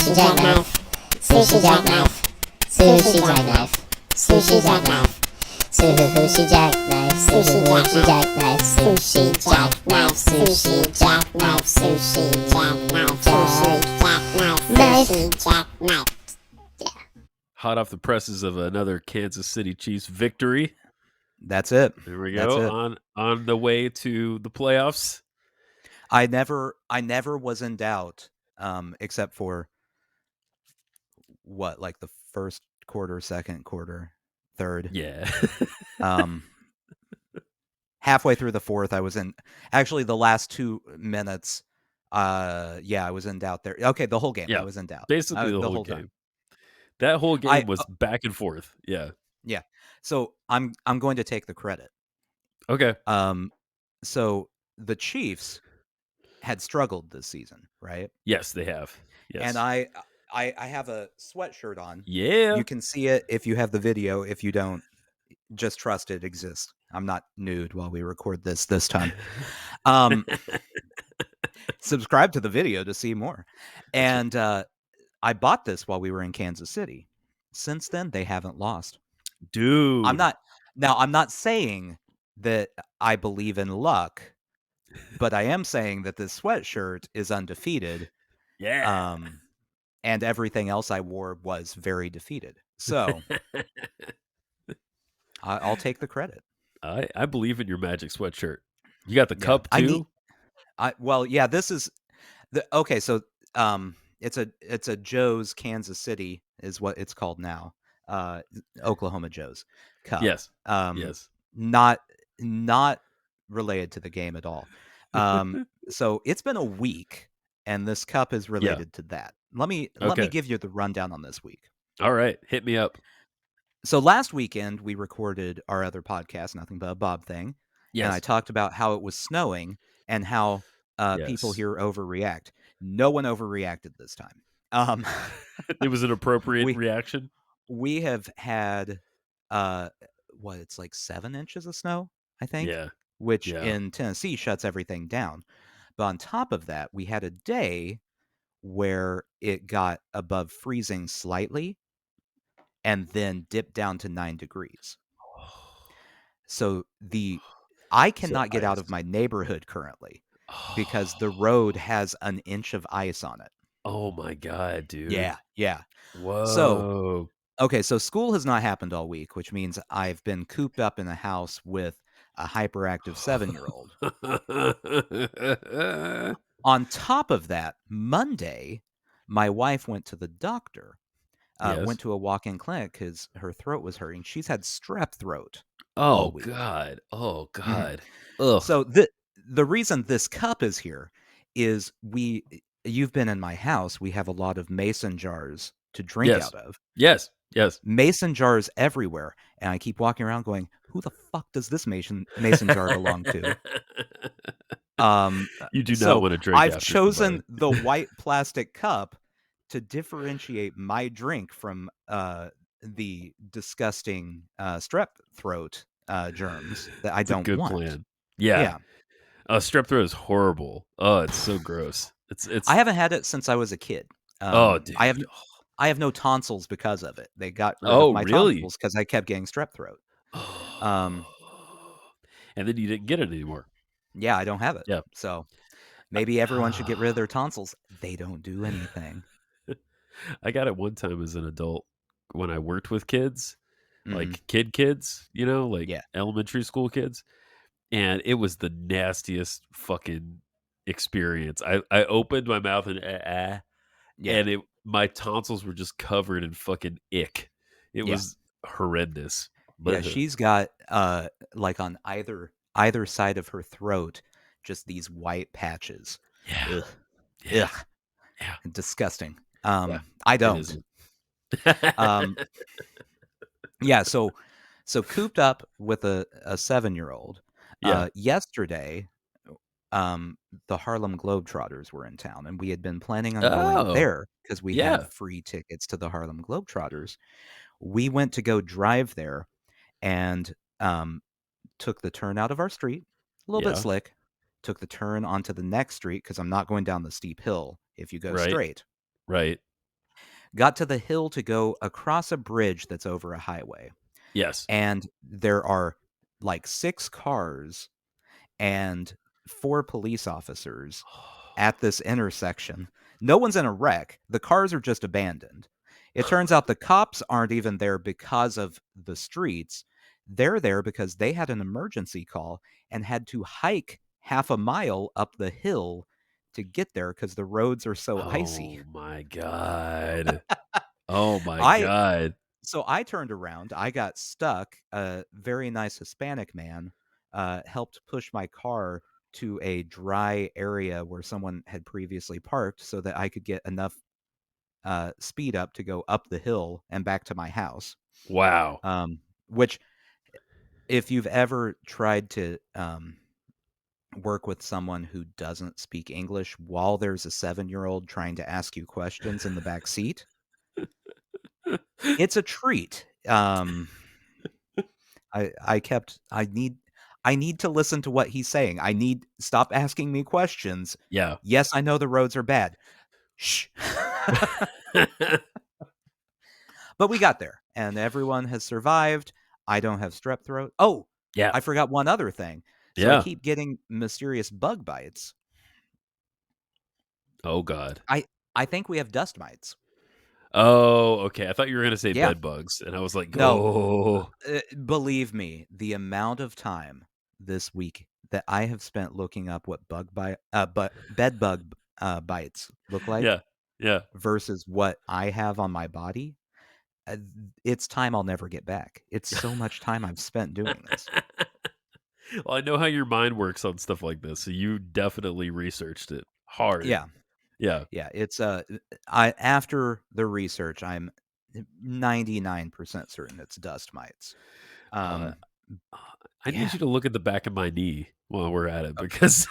Sushi Jackknife. Sushi Jackknife. Sushi Jackknife. Sushi Jackknife. Sushi Jackknife. Sushi Jackknife. Sushi Jackknife. Sushi Jackknife. Sushi Jackknife. Sushi Jackknife. Yeah. Hot off the presses of another Kansas City Chiefs victory. That's it. There we That's go. it. On the way to the playoffs. I never was in doubt, except for what, like the first quarter, second quarter, third. Yeah. Halfway through the fourth, I was in. Actually, the last 2 minutes, I was in doubt there. Okay, the whole game, Yeah, I was in doubt. basically the whole time. game. That whole game was back and forth. Yeah. Yeah. So I'm going to take the credit. Okay. So the Chiefs had struggled this season, right? Yes, they have. Yes. And I have a sweatshirt on. Yeah. You can see it if you have the video. If you don't, just trust it exists. I'm not nude while we record this time. Subscribe to the video to see more. And I bought this while we were in Kansas City. Since then, they haven't lost. Dude. I'm not saying that I believe in luck, but I am saying that this sweatshirt is undefeated. Yeah. And everything else I wore was very defeated. So I'll take the credit. I believe in your Magic sweatshirt. You got the cup too? This is okay. So it's a Joe's Kansas City is what it's called now. Oklahoma Joe's cup. Yes. Yes. Not related to the game at all. So it's been a week, and this cup is related to that. Let me give you the rundown on this week. All right, hit me up. So last weekend we recorded our other podcast, Nothing But a Bob Thing. Yes. And I talked about how it was snowing and how people here overreact. No one overreacted this time. It was an appropriate reaction. We have had it's like 7 inches of snow, I think. Yeah. Which in Tennessee shuts everything down. But on top of that, we had a day where it got above freezing slightly and then dipped down to 9 degrees. So I cannot get out of my neighborhood currently because the road has an inch of ice on it. Oh my God, dude. Yeah. Whoa. So, okay, so school has not happened all week, which means I've been cooped up in a house with a hyperactive 7-year-old. On top of that, Monday, my wife went to the doctor. Went to a walk-in clinic because her throat was hurting. She's had strep throat. Oh God! Oh God! Ugh. So the reason this cup is here is you've been in my house. We have a lot of mason jars to drink out of. Yes. Mason jars everywhere, and I keep walking around going, "Who the fuck does this mason jar belong to?" You do not want to drink. I've chosen the white plastic cup to differentiate my drink from the disgusting strep throat germs that I don't want. Good plan. Yeah. Strep throat is horrible. Oh, it's so gross. It's. I haven't had it since I was a kid. Dude. I have no tonsils because of it. They got rid of my tonsils because I kept getting strep throat. And then you didn't get it anymore. Yeah, I don't have it. Yeah. So maybe everyone should get rid of their tonsils. They don't do anything. I got it one time as an adult when I worked with kids, like kids, elementary school kids. And it was the nastiest fucking experience. I opened my mouth and my tonsils were just covered in fucking ick. It was horrendous. But she's got like on either side of her throat, just these white patches. Yeah. Ugh. Yeah. Disgusting. I don't. So cooped up with a 7-year-old. Yesterday, the Harlem Globetrotters were in town, and we had been planning on going there because we had free tickets to the Harlem Globetrotters. We went to go drive there and took the turn out of our street, a little bit slick, took the turn onto the next street because I'm not going down the steep hill if you go straight. Right. got to the hill to go across a bridge that's over a highway. Yes. And there are like 6 cars and 4 police officers at this intersection. No one's in a wreck. The cars are just abandoned. It turns out the cops aren't even there because of the streets. They're there because they had an emergency call and had to hike half a mile up the hill to get there because the roads are so icy. Oh my god. Oh my I god. So I turned around. I got stuck. A very nice Hispanic man helped push my car to a dry area where someone had previously parked so that I could get enough speed up to go up the hill and back to my house. Wow. Which, if you've ever tried to work with someone who doesn't speak English while there's a 7-year-old trying to ask you questions in the back seat, it's a treat. I need to listen to what he's saying. Stop asking me questions. Yeah. Yes, I know the roads are bad. Shh. But we got there, and everyone has survived. I don't have strep throat. Oh, Yeah. I forgot one other thing. So I Yeah. keep getting mysterious bug bites. Oh god. I think we have dust mites. Oh, okay. I thought you were gonna say Yeah. bed bugs, and I was like, No. oh. Believe me, the amount of time this week that I have spent looking up what bed bug bites look like Yeah. Yeah. versus what I have on my body, uh, it's time I'll never get back. It's so much time I've spent doing this. Well, I know how your mind works on stuff like this, so you definitely researched it hard. Yeah, Yeah. yeah. It's I after the research, I'm 99% certain it's dust mites. Uh, I need Yeah. you to look at the back of my knee while we're at it because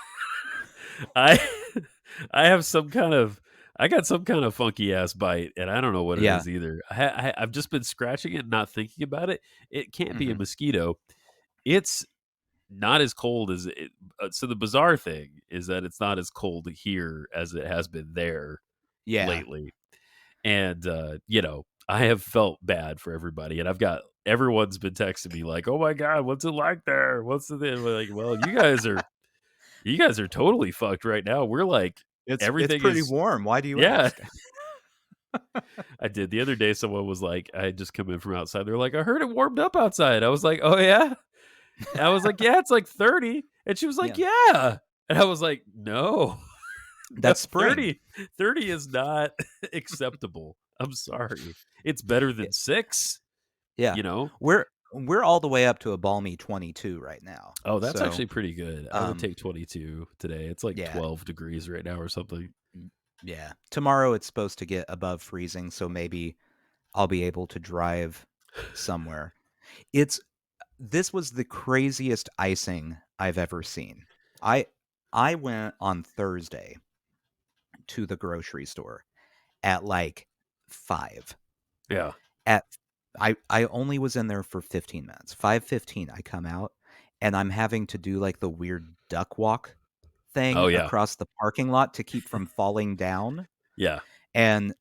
I I have some kind of I got some kind of funky ass bite, and I don't know what it Yeah. is either. I've just been scratching it, and not thinking about it. It can't be a Mhm. mosquito. It's not as cold as it. So the bizarre thing is that it's not as cold here as it has been there Yeah. lately. And I have felt bad for everybody, and everyone's been texting me like, "Oh my god, what's it like there? What's the thing?" We're like, well, you guys are totally fucked right now. We're like, It's everything pretty is warm. Why do you yeah. ask? I did the other day. Someone was like, I had just come in from outside. They're like, I heard it warmed up outside. I was like, oh yeah. And I was like, yeah, it's like 30. And she was like, Yeah. yeah. And I was like, no. No, That's spring. 30 is not acceptable. I'm sorry. It's better than 6, Yeah. you know? We're all the way up to a balmy 22 right now. Oh, that's So, actually pretty good. I would take 22 today. It's like yeah. 12 degrees right now or something. Yeah. Tomorrow it's supposed to get above freezing, so maybe I'll be able to drive somewhere. This was the craziest icing I've ever seen. I went on Thursday to the grocery store at like 5. Yeah. At I only was in there for 15 minutes. 5:15 I come out and I'm having to do like the weird duck walk Oh, thing yeah. across the parking lot to keep from falling down, Yeah. and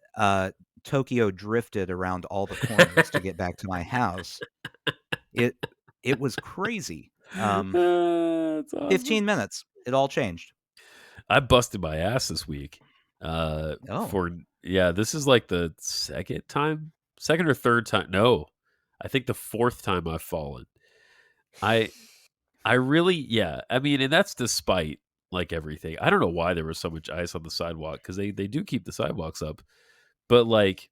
Tokyo drifted around all the corners to get back to my house. It it was crazy. That's awesome. 15 minutes. It all changed. I busted my ass this week. Oh. For yeah, this is like the second or third time. No, I think the fourth time I've fallen. I I really, yeah. I mean, and that's despite like everything. I don't know why there was so much ice on the sidewalk because they do keep the sidewalks up, but like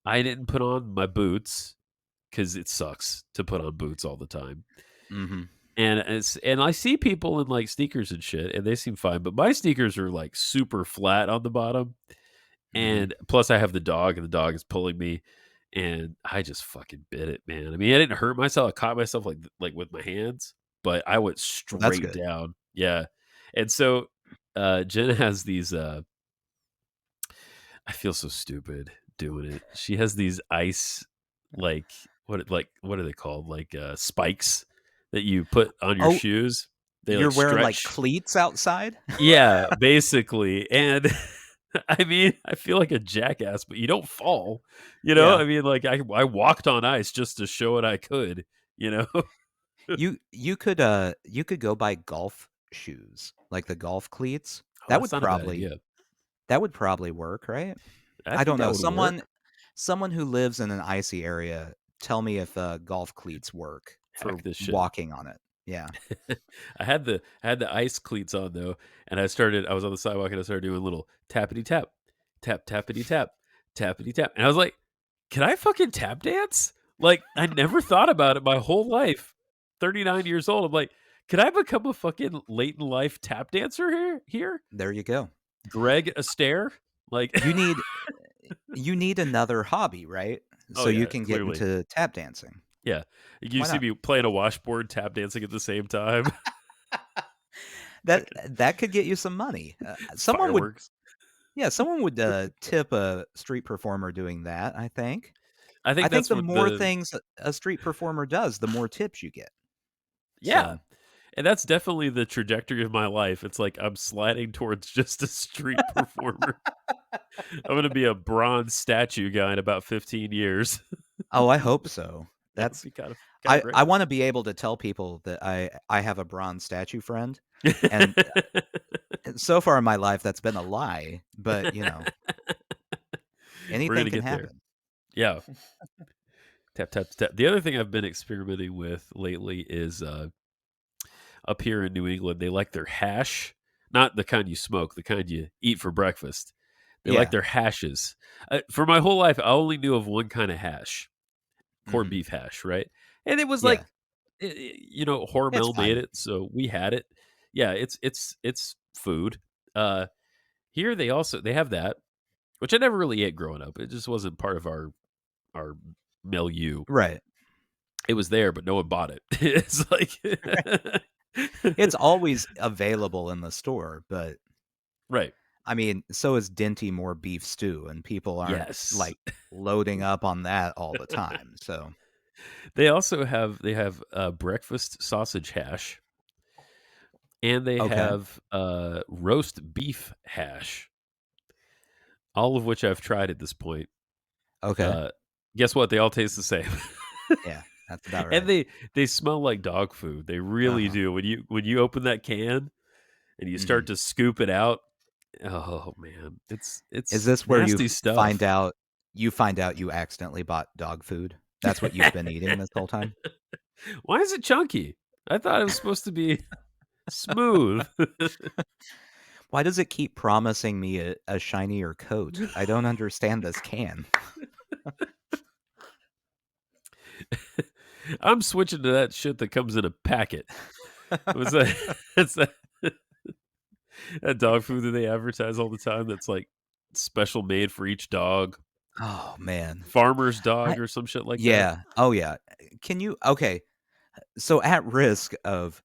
I didn't put on my boots because it sucks to put on boots all the time. Mhm. And I see people in like sneakers and shit, and they seem fine, but my sneakers are like super flat on the bottom. Mhm. And plus, I have the dog, and the dog is pulling me, and I just fucking bit it, man. I mean, I didn't hurt myself. I caught myself like with my hands, but I went Well, that's straight good. down. Yeah, and so Jen has these. I feel so stupid doing it. She has these ice like what are they called? Like spikes that you put on your Oh, shoes. They you're like wearing like stretch. cleats outside? Yeah, basically. And I mean, I feel like a jackass, but you don't fall. You know, Yeah. I mean, like I walked on ice just to show it I could. You know, You could go buy golf shoes, like the golf cleats. oh, that's not a bad idea. That would probably work, right? I I think don't that know. would work. Someone who lives in an icy area, tell me if golf cleats work for Heck, this should. walking on it. Yeah. I had the ice cleats on though, and I was on the sidewalk and I started doing a little tappity tap, tap tappity tap, tappity tap, and I was like, can I fucking tap dance? Like I never thought about it my whole life. 39 years old. I'm like, could I become a fucking late in life tap dancer here? There you go. Greg Astaire? Like You need you need another hobby, right? oh So you yeah, can get clearly. into tap dancing. Yeah. You Why see not? me playing a washboard, tap dancing at the same time. That Fucking that could get you some money. Someone would fireworks. Yeah, someone would tip a street performer doing that, I think. I I think think that's the what more things a street performer does, the more tips you get. yeah. So, And that's definitely the trajectory of my life. It's like I'm sliding towards just a street performer. I'm gonna be a bronze statue guy in about 15 years. oh, I hope so. That would That's be kind of I great. want to be able to tell people that I have a bronze statue friend, and so far in my life that's been a lie, but We're anything gonna can get there. happen. Yeah. Tap tap tap. The other thing I've been experimenting with lately is up here in New England, they like their hash, not the kind you smoke, the kind you eat for breakfast. They like Yeah. their hashes. For my whole life, I only knew of one kind of hash, corned Mhm. beef hash, right? And it was like, Yeah. It's Hormel made fine. it, so we had it. Yeah, it's food. Uh, Here they have that, which I never really ate growing up. It just wasn't part of our milieu. Right. It was there, but no one bought it. It's like, It's always available in the store, but right? I mean, so is Dinty Moore beef stew, and people aren't Yes. like loading up on that all the time. So, They have breakfast sausage hash, and they okay. have roast beef hash, all of which I've tried at this point. Okay. Uh, Guess what? They all taste the same, Yeah, that's about and right. they smell like dog food. They really Uh-huh. do. When you open that can and you start Mhm. to scoop it out, oh man, Is it's this where nasty stuff. you find out you accidentally bought dog food? That's what you've been eating this whole time? Why is it chunky? I thought it was supposed to be smooth. Why does it keep promising me a shinier coat? I don't understand this can. I'm switching to that shit that comes in a packet. Was that it's that dog food that they advertise all the time that's like special made for each dog, Oh, man. farmer's I dog or some shit like that? Yeah. Oh, yeah. Can you Okay, so at risk of,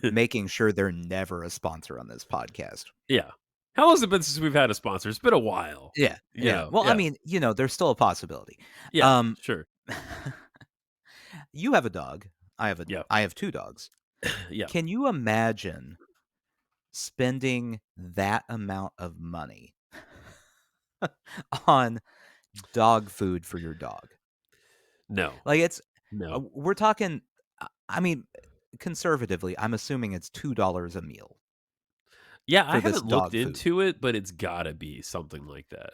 making sure they're never a sponsor on this podcast. Yeah. How long has it been since we've had a sponsor? It's been a while. Yeah, yeah. Well, I Yeah. mean, there's still a possibility. Yeah, Um, sure. you have a dog. Yeah. I have 2 dogs. Yeah. Can you imagine spending that amount of money on dog food for your dog? No. Like, No. we're talking I mean, conservatively, I'm assuming it's $2 a meal Yeah, I for this haven't looked dog food. into it, but it's gotta be something like that,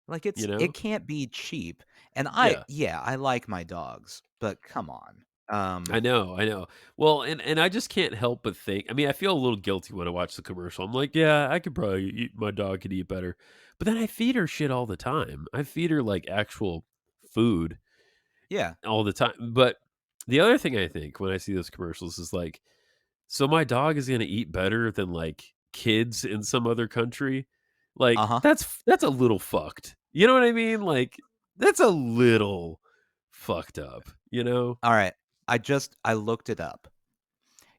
Like, you it know? can't be cheap, and Yeah. I like my dogs, but come on. I know. Well, and I just can't help but think. I mean, I feel a little guilty when I watch the commercial. I'm like, yeah, I could probably eat. My dog could eat better, but then I feed her shit all the time. I feed her like actual food Yeah, all the time. But the other thing I think when I see those commercials is like, so my dog is gonna eat better than like kids in some other country. Like uh-huh. that's a little fucked. You know what I mean? Like that's a little fucked up. You know, Alright, I looked it up.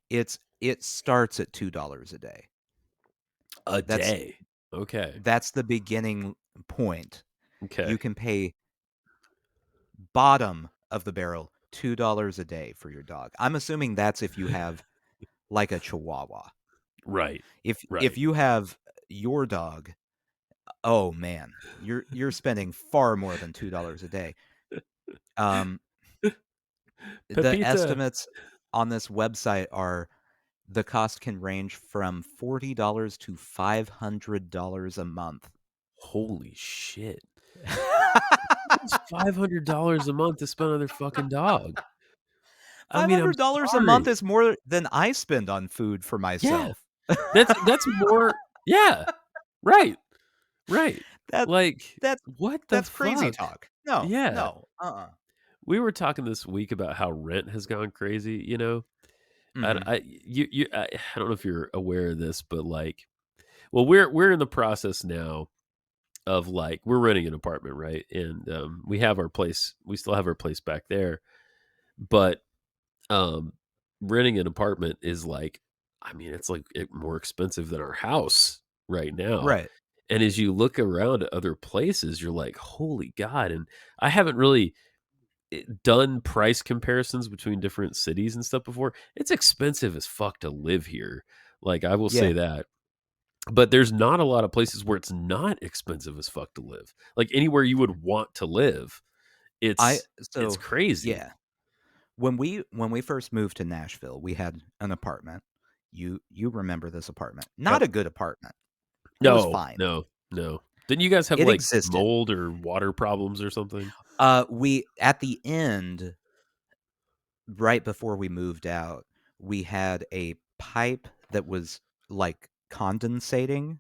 It starts at $2 a day. a That's day. Okay. that's the beginning point. You Okay. can pay bottom of the barrel $2 a day for your dog. I'm assuming that's if you have, like, a Chihuahua. Right. If Right. you have your dog, Oh man, you're spending far more than $2 a day. Um, the Pepita, estimates on this website are the cost can range from $40 to $500 a month. holy shit. It's $500 a month to spend on their fucking dog. I mean, I'm $500 a month sorry. is more than I spend on food for Yeah. myself. That's more. Yeah. Right. Right. That Like, that's what the that's crazy fuck? talk. No, Yeah. no, uh-uh. We were talking this week about how rent has gone crazy, you know? And Mhm. I don't know if you're aware of this, but, like, well, we're in the process now of, like, we're renting an apartment, right? And, we have our place, we still have our place back there, but, um, renting an apartment is, like, I mean, it's, like, more expensive than our house right now. Right. And as you look around at other places, you're like, "Holy God," and I haven't really done price comparisons between different cities and stuff before. It's expensive as fuck to live here. Like, I will Yeah. say that. But there's not a lot of places where it's not expensive as fuck to live. Like, anywhere you would want to live, I it's so crazy. yeah. When we first moved to Nashville, we had an apartment. You remember this apartment. Not Yep. a good apartment. It was No, fine. no, no. Didn't you guys have, It like, existed. mold or water problems or something? We at the end, right before we moved out, we had a pipe that was, like, condensating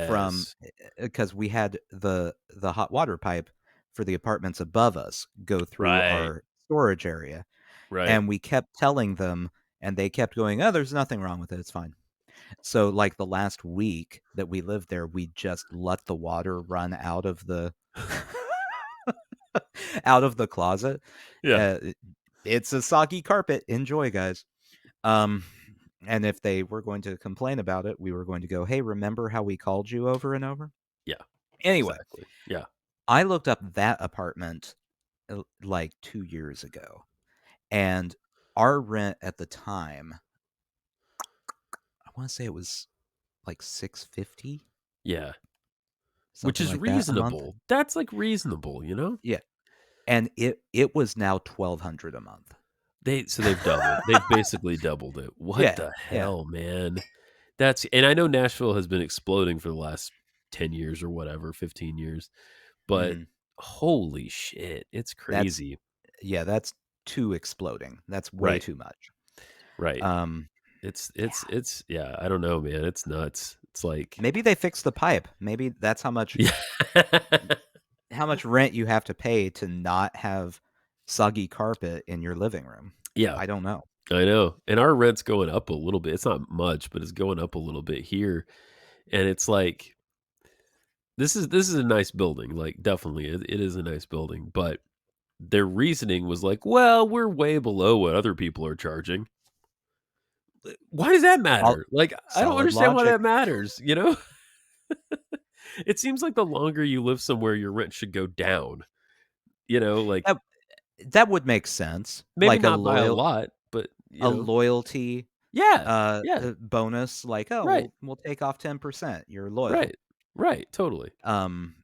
from Yes. because we had the hot water pipe for the apartments above us go through Right, our storage area, right. and we kept telling them, and they kept going, "Oh, there's nothing wrong with it, it's fine." So, like, the last week that we lived there, we just let the water run out of the out of the closet. Yeah, It's a soggy carpet, enjoy, guys. Um, and if they were going to complain about it, we were going to go, "Hey, remember how we called you over and over?" yeah, Anyway, exactly. Yeah, I looked up that apartment, like, 2 years ago, and our rent at the time, I wanna say it was, like, 650, yeah. Which something is like that, a month? reasonable. That's, like, reasonable, you know? Yeah, and it was now 1,200 a month. So they've doubled. They've basically doubled it. What Yeah, the yeah. hell, man? That's and I know Nashville has been exploding for the last 10 years or whatever, 15 years, but Mhm. holy shit, it's That's crazy. yeah, that's too exploding. That's way Right, too much. right. Um, yeah. It's yeah, I don't know, man. It's nuts. It's like Maybe they fixed the pipe. Maybe that's yeah. how much rent you have to pay to not have soggy carpet in your living room. Yeah, I don't know. I know. And our rent's going up a little bit. It's not much, but it's going up a little bit here. And it's like this is a nice building. Like definitely it is a nice building, but their reasoning was like, "Well, we're way below what other people are charging." Why does that Sol matter? Like, I don't solid understand why logic. that matters, you know? It seems like the longer you live somewhere, your rent should go down, you know, like, That that would make sense. maybe Like not by a lot, but, you a know. loyalty, Yeah, yeah, bonus, like, "Oh, right, we'll take off 10%. You're loyal." right, right, totally. Um,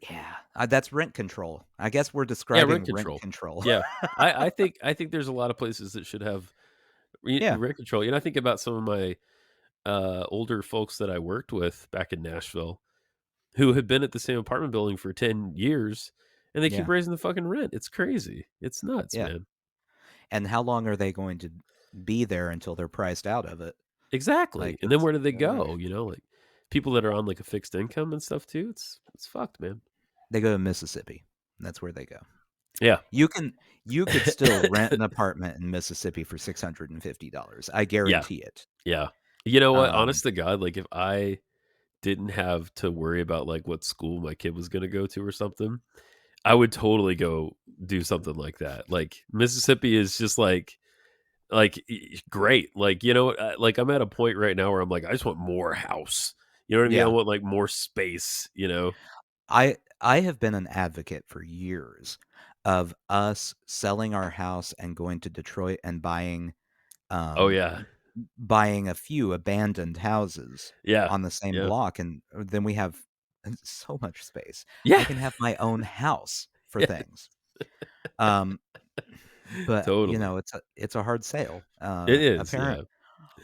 yeah, that's rent control. I guess we're Yeah, rent describing rent control. control. Yeah. I think there's a lot of places that should have Yeah, rent control, you know, I think about some of my, older folks that I worked with back in Nashville who had been at the same apartment building for 10 years, and they keep yeah, raising the fucking rent. It's crazy. It's nuts, yeah. man. And how long are they going to be there until they're priced out of it? Exactly. Like, And then it's where do they go? You know, like people that are on like a fixed income and stuff too. It's fucked, man. they go to Mississippi. That's where they go. Yeah. You can you could still rent an apartment in Mississippi for $650. I Yeah. guarantee it. Yeah. You know what? Um, Honest to God, like if I didn't have to worry about like what school my kid was going to go to or something, I would totally go do something like that. Like Mississippi is just great. Like, you know, like I'm at a point right now where I'm like, I just want more house. You know what I mean? I yeah. want like more space, you know? I have been an advocate for years of us selling our house and going to Detroit and Oh um, yeah. buying a few abandoned houses Yeah. on the same Yeah. block, and then we have so much space. I Yeah. can have my own house for Yeah. things. Um, but Totally. it's a hard sale. It is, yeah.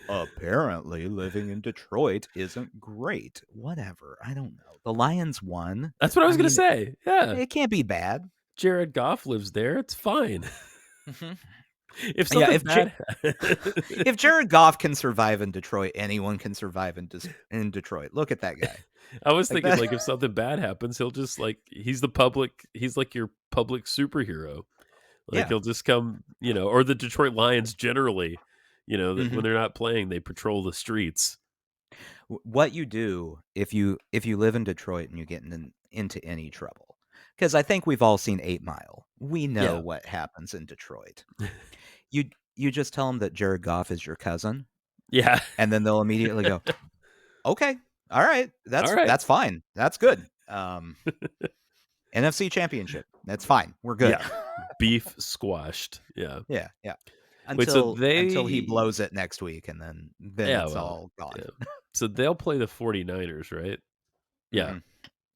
Apparently, living in Detroit isn't great. Whatever. I don't know. The Lions won. That's what I I was gonna mean, say. Yeah. it can't be bad. Jared Goff lives there, it's fine. Mhm. If Yeah, something bad if Jared Goff can survive in Detroit, anyone can survive in Detroit. Look at that guy. I was Like thinking, that. like, if something bad happens, he'll just, like he's like your public superhero. Like, Yeah. he'll just come, or the Detroit Lions generally, that Mhm. when they're not playing, they patrol the streets. What you do if you live in Detroit and you get into any trouble, because I think we've all seen 8 Mile. We know Yeah. what happens in Detroit. You you just tell them that Jared Goff is your cousin, Yeah. and then they'll immediately go, "Okay, all right, Alright. that's fine, that's good." NFC Championship, that's fine, we're good. Yeah. Beef squashed. Yeah. Yeah, yeah. Wait, so Until he they blows it next week, and then yeah, it's well, all gone. yeah. So they'll play the 49ers, right? Yeah. Mhm.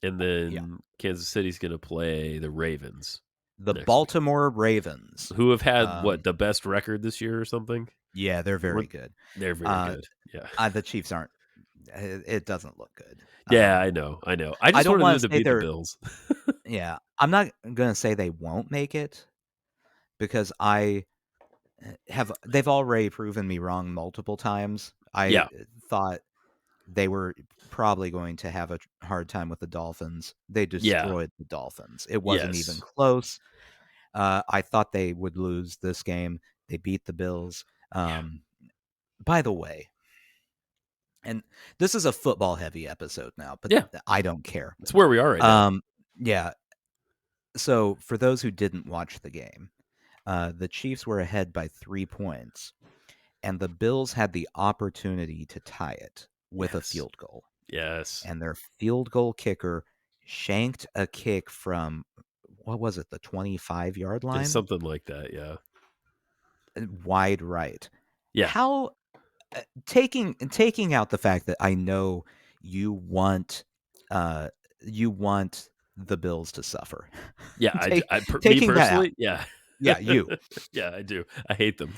And Yeah. then Kansas City's gonna play the Ravens The next week, Baltimore Ravens. who have had, Um, what, the best record this year or something? yeah, they're What very good. They're very Uh, good. Yeah. the Chiefs aren't. It doesn't look good. Yeah, I know, I know. I I just don't wanted want them to to say beat the they're. Bills. Yeah, I'm not gonna say they won't make it because I have. They've already proven me wrong multiple times. I Yeah. thought they were probably going to have a hard time with the Dolphins. They Yeah. destroyed the Dolphins. It wasn't even Yes. close. I thought they would lose this game. They beat the Bills. Yeah. By the way, and this is a football heavy episode now, but Yeah. I don't care. It's where we are right now. Um, yeah. So for those who didn't watch the game, the Chiefs were ahead by 3 points, and the Bills had the opportunity to tie it with a Yes. field goal. Yes. And their field goal kicker shanked a kick from what was it, the 25-yard It's line? something like that, yeah. Wide right. Yeah. How taking out the fact that I know you want uh you want the Bills to suffer. Yeah, me Taking that out. personally, yeah. Yeah, you. Yeah, I do. I hate them.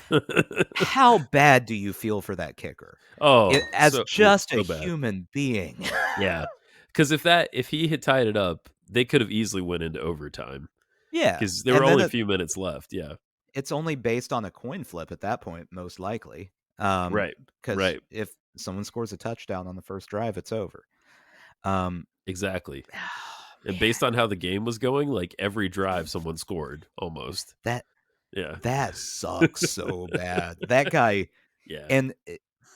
How bad do you feel for that kicker? Oh, As just a so bad. human being. Yeah, because if he had tied it up, they could have easily went into overtime Yeah. because there were And then only a few minutes left. Yeah, it's only based on a coin flip at that point, most likely. right, Because right, if someone scores a touchdown on the first drive, it's over. Um, exactly. And man, based on how the game was going, like every drive, someone scored almost. that Yeah, that sucks so bad. That guy, yeah, and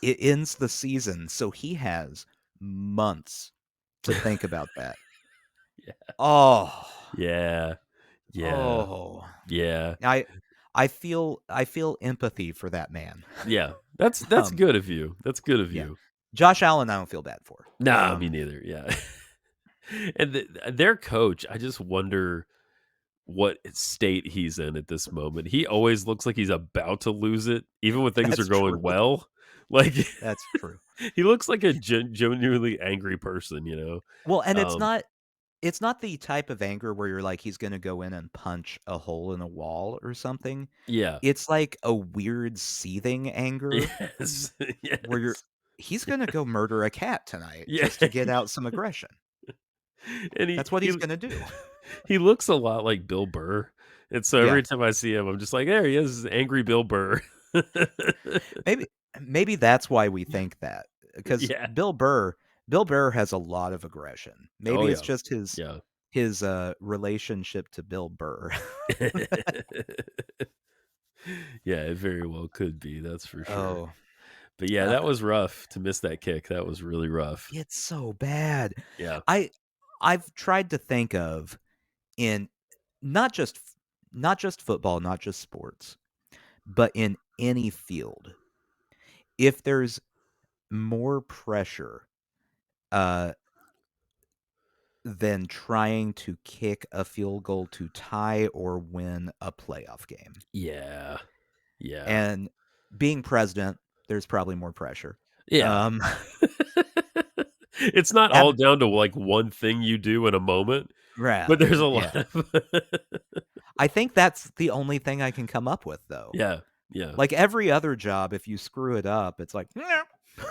it ends the season, so he has months to think about that. yeah, Oh, yeah, yeah, oh, yeah, I I feel empathy for that man. yeah. That's Um, good of you. That's good of yeah, you. Josh Allen, I don't feel bad for. Nah, me neither. Yeah, and their coach, I just wonder what state he's in at this moment. He always looks like he's about to lose it, even when things are That's true. going well. Like That's true. he looks like a genuinely angry person. Well, and Um, it's not the type of anger where you're like he's gonna go in and punch a hole in a wall or something. yeah, It's like a weird seething anger yes, where yes, he's gonna go murder a cat tonight yeah, just to get out some aggression. and That's what he's gonna do. he looks a lot like Bill Burr, and so Yeah. every time I see him, I'm just like, there he is, angry Bill Burr. Maybe maybe that's why we think that. Because Yeah. Bill Burr has a lot of aggression. Oh Maybe it's yeah. just Yeah. his relationship to Bill Burr. Yeah, it very well could be. That's for sure. Oh, But yeah, uh, that was rough to miss that kick. That was really rough. it's so bad. Yeah. I I've tried to think of in not just not just football, not just sports, but in any field. If there's more pressure uh than trying to kick a field goal to tie or win a playoff game. Yeah. Yeah. And being president, there's probably more pressure. Yeah. Um It's not all down to, like, one thing you do in a moment, but there's a Yeah. lot of I think that's the only thing I can come up with, though. Yeah, yeah. Like, every other job, if you screw it up, it's like, "Yeah,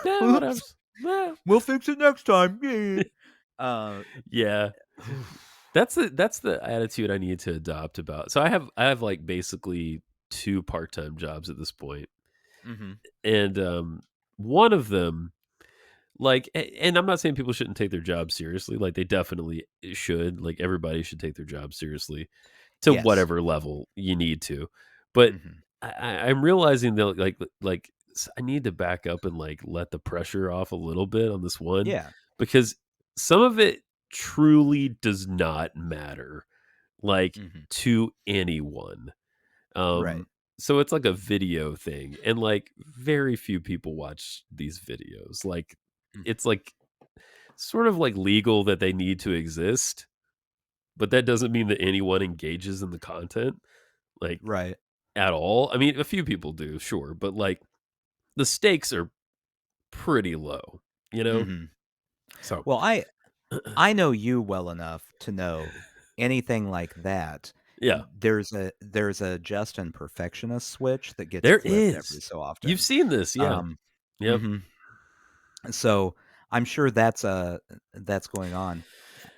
Yeah, oops, whatevs. Well, we'll fix it next time, yeah." Uh, yeah. That's the attitude I need to adopt about so I have, like, basically 2 part-time jobs at this point, mhm. and, one of them, like and I'm not saying people shouldn't take their job seriously, like, they definitely should, like, everybody should take their job seriously to Yes. whatever level you need to, but Mhm. I'm realizing that, I need to back up and, like, let the pressure off a little bit on this one, Yeah. because some of it truly does not matter, like, Mhm. to anyone. Right. Um, so it's like a video thing, and, like, very few people watch these videos, like, Mhm. it's, like, sort of, like, legal that they need to exist, but that doesn't mean that anyone engages in the content, like, Right. at all. I mean, a few people do, sure, but, like, the stakes are pretty low, you know? Mhm. So Well, I know you well enough to know anything like that, yeah, there's a just and perfectionist switch that gets there flipped every is. so You've often. seen this, yeah. Um, Yep. mhm. So, I'm sure that's going on,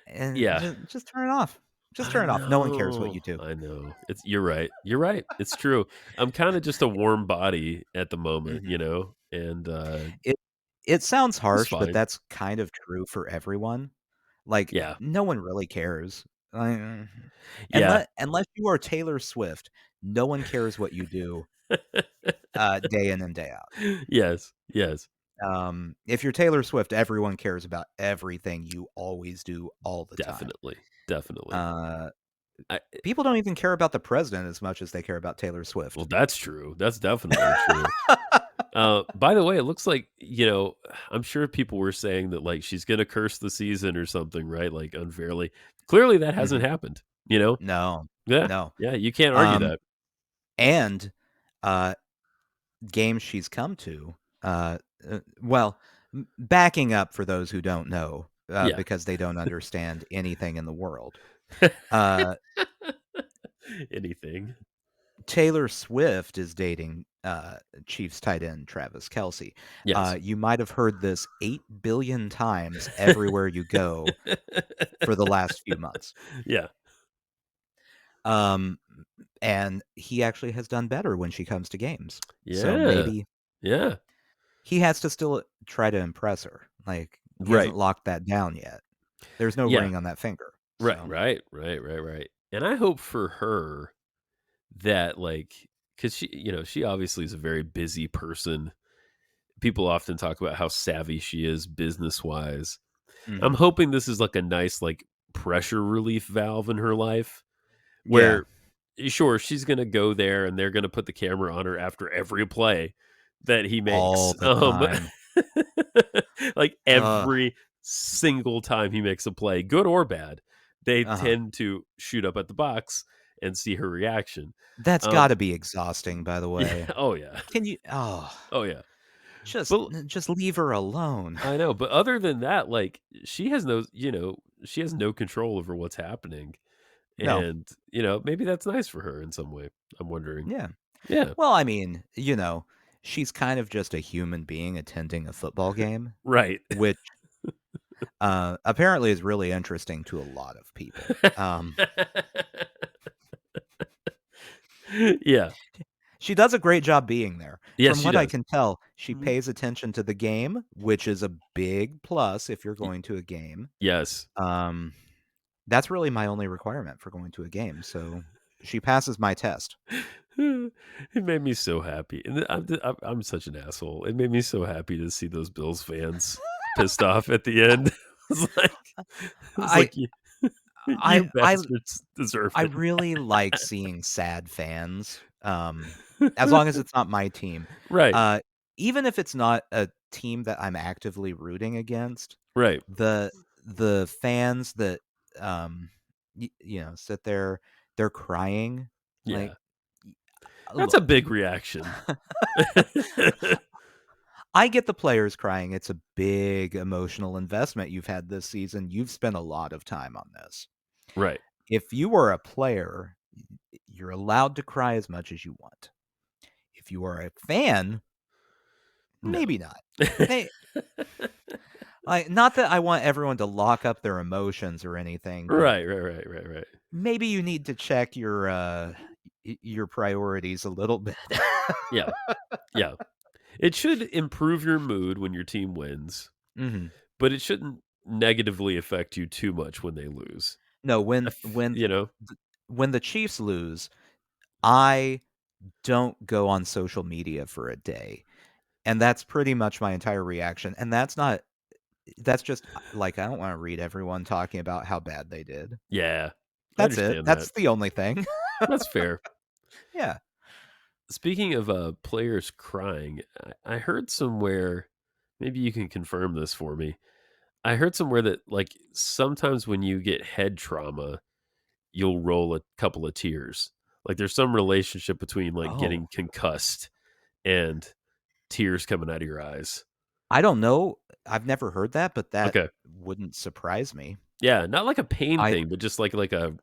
and Yeah. just turn it off. Just I turn it off. No one cares what know. you do. I know. It's you're right. You're right. It's true. I'm kinda just a warm body at the moment, Mhm. and, It it sounds it's harsh, but fine. that's kind of true for everyone. Like, Yeah. no one really cares. Yeah. Unless you are Taylor Swift, no one cares what you do, day in and day out. Yes. Yes. If you're Taylor Swift, everyone cares about everything you always do all the time. Definitely. Definitely. Uh, I People don't even care about the president as much as they care about Taylor well, Swift. that's true. That's definitely true. By the way, it looks like, I'm sure people were saying that, like, she's gonna curse the season or something, right? Like, unfairly. Clearly, that hasn't Mhm. happened, you know? No, Yeah. no. Yeah, you can't argue Um, that. and, uh, games she's come to, well, backing up for those who don't know, Yeah. because they don't understand anything in the world. Uh, Anything. Taylor Swift is dating, Chiefs tight end Travis Kelce. Yes. You might have heard this 8 billion times everywhere you go for the last few months. Yeah. Um, and he actually has done better when she comes to games. So Yeah. maybe Yeah. he has to still try to impress her. Like, he Right. hasn't locked that down yet. There's no Yeah. ring on that finger. Right, So, right, right, right, right. And I hope for her that, like, because she obviously is a very busy person. People often talk about how savvy she is business-wise. I'm mhm. hoping this is, like, a nice, like, pressure relief valve in her life Yeah, where sure, she's gonna go there and they're gonna put the camera on her after every play that he all makes. the time. Like, Ugh, every single time he makes a play, good or bad, they uh-huh. tend to shoot up at the box and see her reaction. That's Um, gotta be exhausting, by the yeah, way. oh, yeah. Can you Oh, yeah. just But just leave her alone. I know, but other than that, like, she has no control over what's happening, No. and, maybe that's nice for her in some way, I'm wondering. Yeah. Yeah. Well, I mean, she's kind of just a human being attending a football game, Right. which, apparently is really interesting to a lot of people. Yeah. She does a great job being there. Yes, From she what I does. can tell, she Mhm. pays attention to the game, which is a big plus if you're Y going to a game. yes. Um, that's really my only requirement for going to a game, so she passes my test. It made me so happy, and I'm such an asshole. It made me so happy to see those Bills fans pissed off at the end. It's like it's I like, "You I you I bastards deserve I it." really like seeing sad fans, as long as it's not my team. Right, Uh, Even if it's not a team that I'm actively rooting against, right. the fans that, sit there, they're crying, like, Yeah. That's a look, big reaction. I get the players crying. It's a big emotional investment you've had this season. You've spent a lot of time on this. Right. If you are a player, you're allowed to cry as much as you want. If you are a fan, No. maybe not. Not that I want everyone to lock up their emotions or anything, but Right. maybe you need to check your priorities a little bit. Yeah. Yeah. It should improve your mood when your team wins, Mhm. but it shouldn't negatively affect you too much when they lose. No, You know? when the Chiefs lose, I don't go on social media for a day, and that's pretty much my entire reaction, and that's just, like, I don't wanna read everyone talking about how bad they did. Yeah. I That's it. understand that. That's the only thing. That's fair. Yeah. Speaking of players crying, I heard somewhere, maybe you can confirm this for me. I heard somewhere that like sometimes when you get head trauma, you'll roll a couple of tears. Like there's some relationship between like Oh. getting concussed and tears coming out of your eyes. I don't know. I've never heard that, but that Okay. wouldn't surprise me. Yeah, not like a pain I thing, but just like a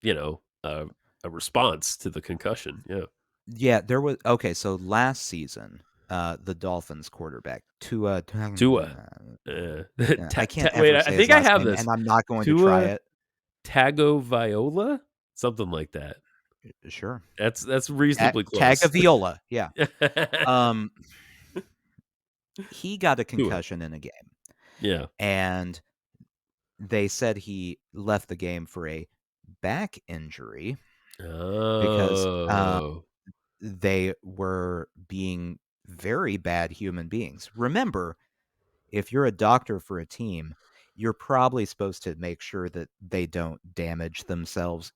you know, a response to the concussion. Yeah. Yeah, there was okay, so last season, the Dolphins quarterback, Tua Tua. I can't Wait, ever I say his think I last have name, this. and I'm not going to try Tua it. Tagovailoa? Something like that. Sure. That's reasonably close. Tagovailoa, yeah. Um, he got a Tua. concussion in a game, Yeah. and they said he left the game for a back injury because, Oh. they were being very bad human beings. Remember, if you're a doctor for a team, you're probably supposed to make sure that they don't damage themselves,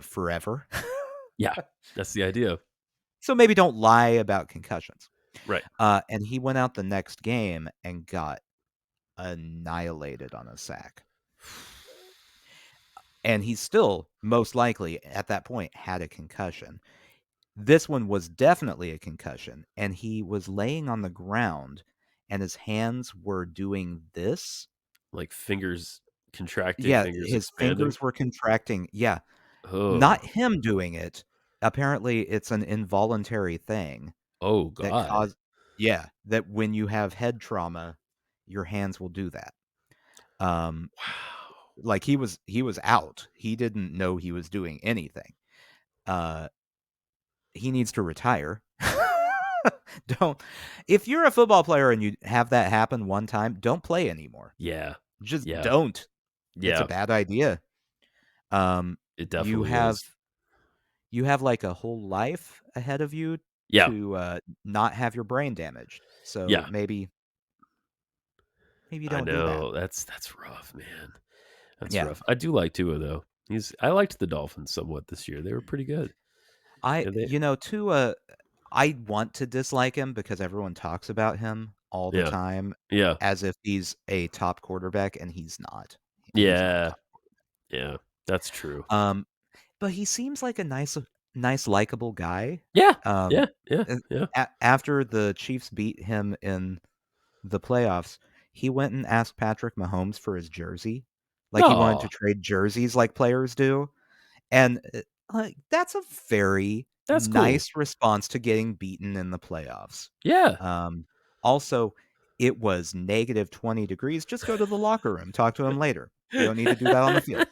forever. Yeah. That's the idea. So maybe don't lie about concussions. Right. And he went out the next game and got annihilated on a sack. And he still, most likely, at that point, had a concussion. This one was definitely a concussion, and he was laying on the ground, and his hands were doing this. Like fingers contracting, Yeah, fingers his expanding. fingers were contracting. Yeah, not Oh. him doing it. Apparently, it's an involuntary thing Oh that god. that when you have head trauma, your hands will do that. Um, Wow. like he was out. He didn't know he was doing anything. Uh, he needs to retire. Don't If you're a football player and you have that happen one time, don't play anymore. Yeah. Just Yeah. don't. It's a Yeah. bad idea. Um, It you definitely have is. you have like a whole life ahead of you Yeah. to not have your brain damaged. So Yeah. maybe I don't do that. know. That's rough, man. That's Yeah. rough. I do like Tua though. I liked the Dolphins somewhat this year. They were pretty good. I Yeah, they too I want to dislike him because everyone talks about him all the yeah. time Yeah. as if he's a top quarterback, and he's not. He's not a Yeah. top. Yeah. That's true. Um, but he seems like a nice, likable guy. Yeah. Um, Yeah. Yeah. and Yeah. after the Chiefs beat him in the playoffs, he went and asked Patrick Mahomes for his jersey. Like, he wanted Oh, to trade jerseys like players do, and, that's a very that's cool. nice response to getting beaten in the playoffs. Yeah. Um, Also, it was negative 20 degrees. Just go to the locker room, talk to him later. You don't need to do that on the field.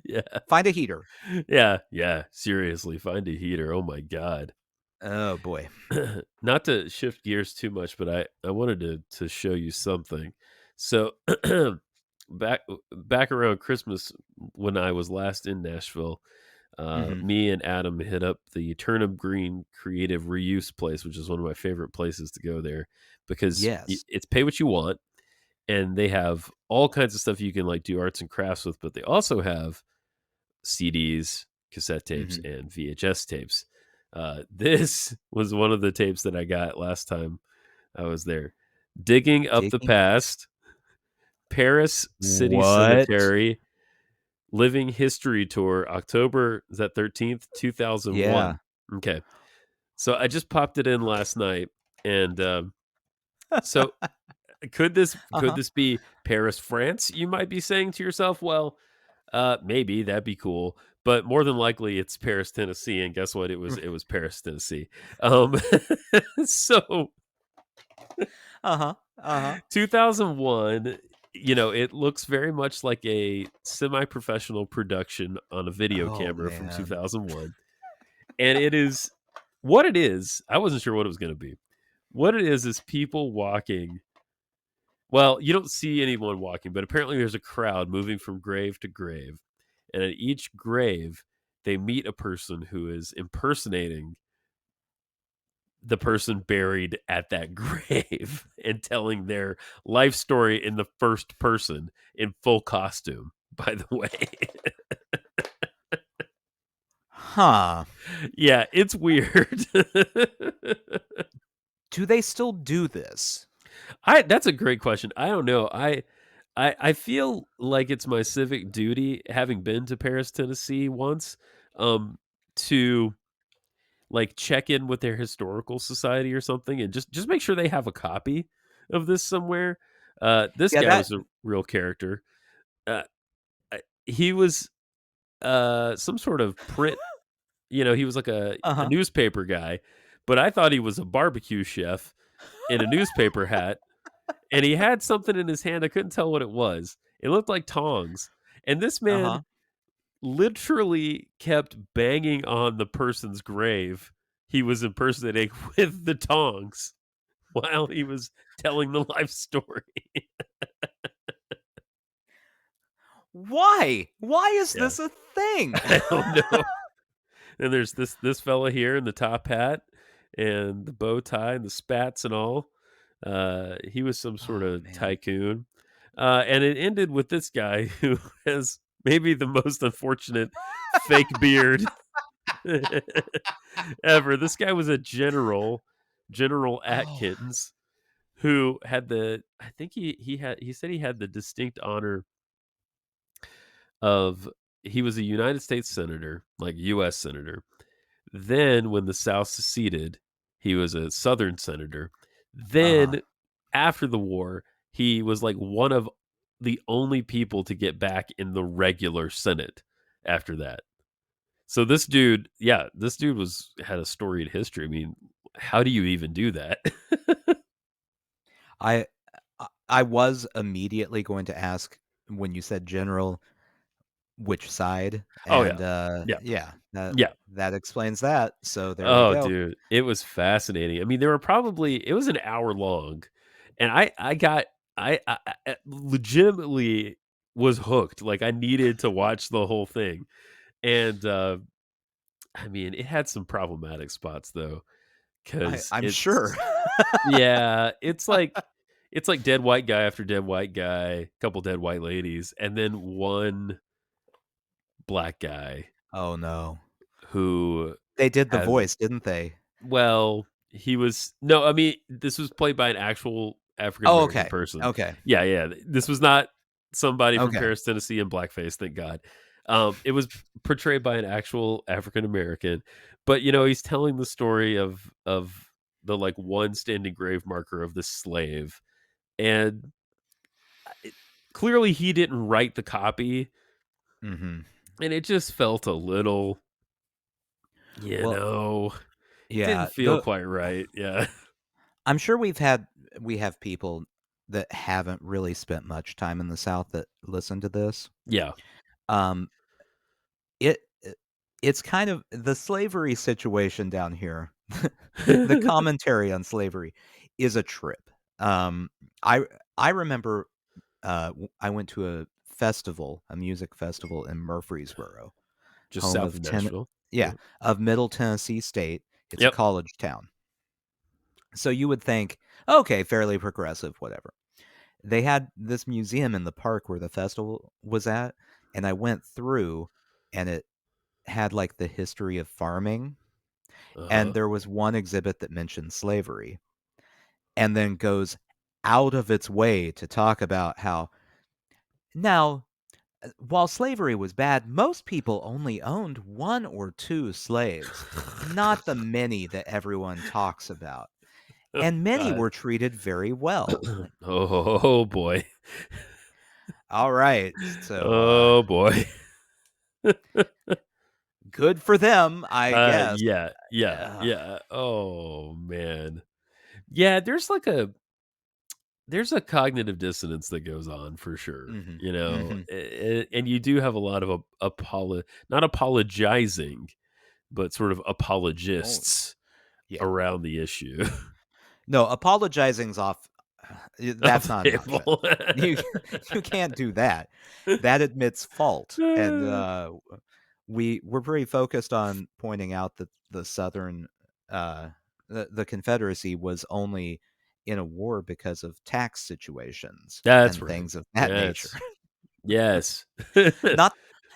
Yeah. Find a heater. Yeah. Yeah. Seriously, find a heater. Oh my god. Oh, boy. Not to shift gears too much, but I wanted to show you something. So back around Christmas when I was last in Nashville, Mhm. me and Adam hit up the Turnip Green Creative Reuse place, which is one of my favorite places to go there because Yes. it's pay what you want, and they have all kinds of stuff you can like do arts and crafts with, but they also have CDs, cassette tapes, Mhm. and VHS tapes. This was one of the tapes that I got last time I was there. Digging Up the Digging Past, Paris City What? Cemetery, Living History Tour, October, is that 13th, Yeah. 2001. Okay. So I just popped it in last night, And so could this Uh-huh. be Paris, France? You might be saying to yourself, well, maybe that'd be cool, but more than likely it's Paris, Tennessee. And guess what? It was Paris, Tennessee. Um, so Uh-huh. Uh-huh. 2001, it looks very much like a semi-professional production on a video Oh, camera from man. 2001. And it is what it is. I wasn't sure what it was going to be. What it is people walking. Well, you don't see anyone walking, but apparently there's a crowd moving from grave to grave. And at each grave, they meet a person who is impersonating the person buried at that grave and telling their life story in the first person in full costume, by the way. Huh. Yeah, it's weird. Do they still do this? That's a great question. I don't know. I feel like it's my civic duty, having been to Paris, Tennessee once, to like check in with their historical society or something and just make sure they have a copy of this somewhere. This Yeah, guy that was a real character. Uh, he was some sort of print, he was like a uh-huh. newspaper guy, but I thought he was a barbecue chef in a newspaper hat, and he had something in his hand. I couldn't tell what it was. It looked like tongs. And this man Uh-huh. literally kept banging on the person's grave he was impersonating with the tongs while he was telling the life story. Why? Why is Yeah. this a thing? I don't know. And there's this fella here in the top hat and the bow tie and the spats and all. He was some sort Oh, of man. tycoon. And it ended with this guy who has maybe the most unfortunate fake beard ever. This guy was a General Oh. Atkins, who had I think he said he had the distinct honor of he was a United States senator, like US senator. Then when the South seceded, he was a Southern senator. Uh-huh. Then after the war, he was like one of the only people to get back in the regular Senate after that. So this dude was had a storied history. I mean, how do you even do that? I I was immediately going to ask when you said general which side, Oh yeah. and Yeah. yeah, Yeah. that explains that. So there we Oh, go. dude, it was fascinating. I mean, it was an hour long, and I got I legitimately was hooked. Like I needed to watch the whole thing, and I mean, it had some problematic spots though, because I'm sure. it's yeah, it's like dead white guy after dead white guy, couple dead white ladies, and then one black guy Oh, no. who They did the has voice, didn't they? well, he was no, I mean, this was played by an actual African Oh, American okay. person. Okay. Yeah, yeah. This was not somebody from Okay. Paris, Tennessee in blackface, thank God. It was portrayed by an actual African American, but he's telling the story of the like one standing grave marker of this slave, and it, clearly he didn't write the copy, Mhm. and it just felt a little, Well, it didn't yeah, feel quite right. Yeah, I'm sure we have people that haven't really spent much time in the South that listen to this. yeah. Um, it it's kind of the slavery situation down here. The commentary on slavery is a trip. Um, I I remember, I went to a music festival in Murfreesboro, Just home south of of Nashville. yeah, Yeah. of Middle Tennessee State. It's a Yep. college town. So you would think, okay, fairly progressive, whatever. They had this museum in the park where the festival was at, and I went through, and it had like the history of farming, and Uh-huh. there was one exhibit that mentioned slavery, and then goes out of its way to talk about how now, while slavery was bad, most people only owned one or two slaves, not the many that everyone talks about. and many God. were treated very well. Oh boy. All right, so Oh boy. good for them, I guess. Yeah, yeah, Uh, yeah. Oh man. Yeah, there's a cognitive dissonance that goes on for sure. mhm, You know, mhm. and you do have a lot of not apologizing, but sort of Oh, apologists yeah. around the issue No, apologizing's off. of That's the not an option. table. You you can't do that. That admits fault, and we're pretty focused on pointing out that the Southern, the Confederacy was only in a war because of tax situations That's and right. things of that nature. Yes. Yes. Not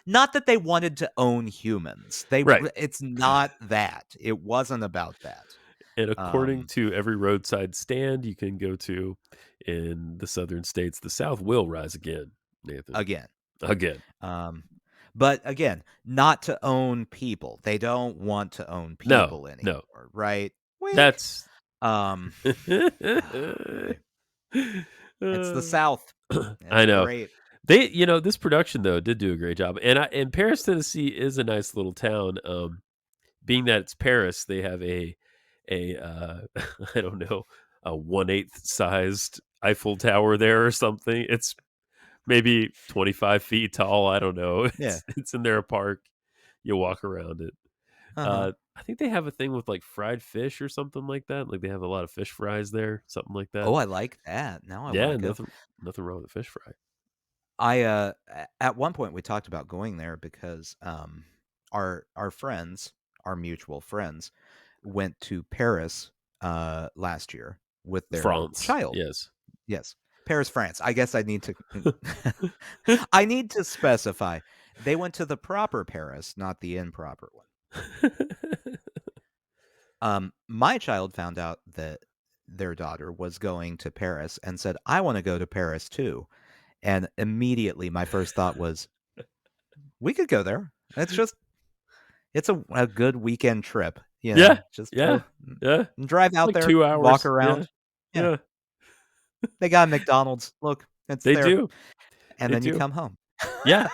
not that they wanted to own humans. Right. It's not that. It wasn't about that. And according Um, to every roadside stand you can go to in the southern states, the South will rise again, Nathan. again. Again. Um, but again, not to own people. They don't want to own No, people no. anymore, right? Wink. That's Um, oh boy, it's the Uh, South. I It's know. great. This production though did do a great job. And Paris, Tennessee is a nice little town. Being that it's Paris, they have a I don't know, a 1/8 sized Eiffel Tower there or something. It's maybe 25 feet tall. I don't know. Yeah. It's in their park. You walk around it. Uh-huh. I think they have a thing with like fried fish or something like that. Like they have a lot of fish fries there, something like that. Oh, I like that. Now I want Yeah, to go. nothing wrong with a fish fry. At one point we talked about going there because our friends, our mutual friends, went to Paris last year with their France, child. yes. Yes. Paris, France. I guess I need to I need to specify. They went to the proper Paris, not the improper one. My child found out that their daughter was going to Paris and said, "I want to go to Paris too." And immediately my first thought was, "We could go there. It's a good weekend trip, Yeah, just yeah, go yeah. drive out Like there, 2 walk hours. Yeah, around." Yeah. yeah. They got McDonald's. Look, it's They there. do, And they then you do. come home. Yeah.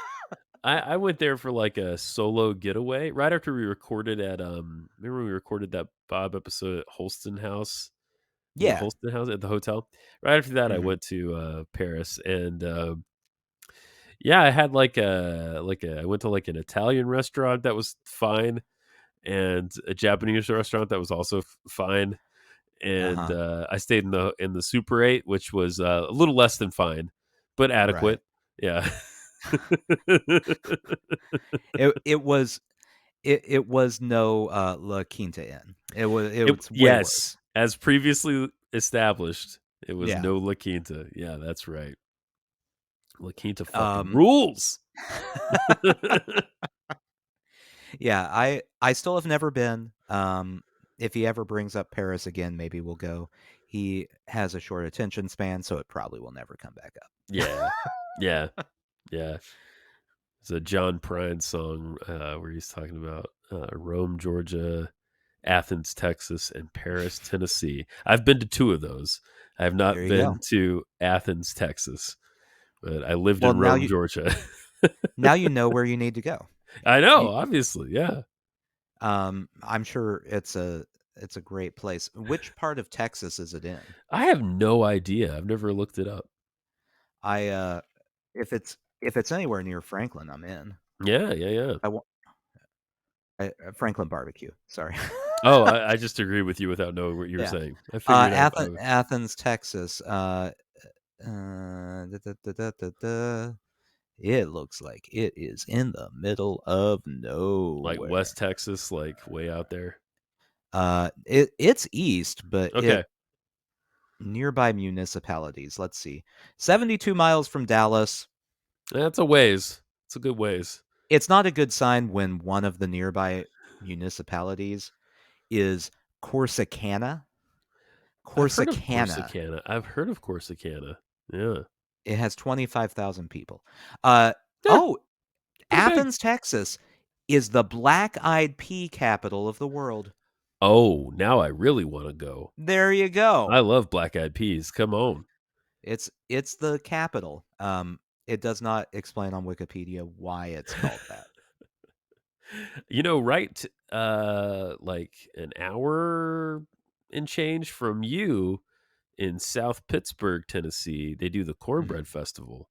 I went there for, like, a solo getaway right after we recorded at, remember we recorded that Bob episode at Holston House? Was it Yeah. Holston House at the hotel? Right after that, I Mhm. went to, Paris, and, yeah, I had, I went to, like, an Italian restaurant that was fine, and a Japanese restaurant that was also fine, and, Uh-huh. I stayed in the Super 8, which was, a little less than fine, but Right. adequate. Yeah. It was it was no, La Quinta Inn. It's way worse. Yes, as previously established, it was Yeah. no La Quinta. Yeah, that's right. La Quinta fucking Um rules. Yeah, I still have never been. If he ever brings up Paris again, maybe we'll go. He has a short attention span, so it probably will never come back up. Yeah. Yeah. Yeah. It's a John Prine song, where he's talking about, Rome, Georgia, Athens, Texas, and Paris, Tennessee. I've been to 2 of those. I have There not you go. been to Athens, Texas, but I lived Well, in Rome, Georgia. now you know where you need to go. I know, You, obviously, yeah. I'm sure it's a great place. Which part of Texas is it in? I have no idea. I've never looked it up. I if it's anywhere near Franklin, I'm in. Yeah, yeah, yeah. I want Franklin barbecue. Sorry. Oh, I just agree with you without knowing what you were Yeah. saying. I figured Athens, Texas. Da, da, da, da, da, da. It looks like it is in the middle of like nowhere. West Texas, like way out there. It's east, but Okay. nearby municipalities. Let's see, 72 miles from Dallas. That's a ways. It's a good ways. It's not a good sign when one of the nearby municipalities is Corsicana. I've heard of Corsicana. Corsicana. I've heard of Corsicana. Yeah. It has 25,000 people. Uh, Yeah, oh, pretty big. Athens, Texas is the black-eyed pea capital of the world. Oh, now I really wanna go. There you I go. love black-eyed peas, come on. It's the capital. It does not explain on Wikipedia why it's called that. Right, like, an hour and change from you in South Pittsburgh, Tennessee, they do the Mhm. Cornbread Festival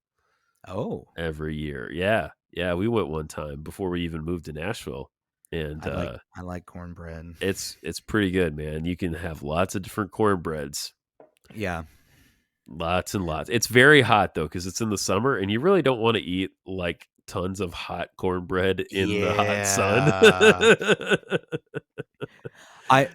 Oh, every year. Yeah, yeah, we went one time before we even moved to Nashville, and, I like cornbread. it's pretty good, man. You can have lots of different cornbreads. Yeah. Lots and lots. It's very hot though, because it's in the summer, and you really don't wanna eat, like, tons of hot cornbread in the hot sun. Yeah. I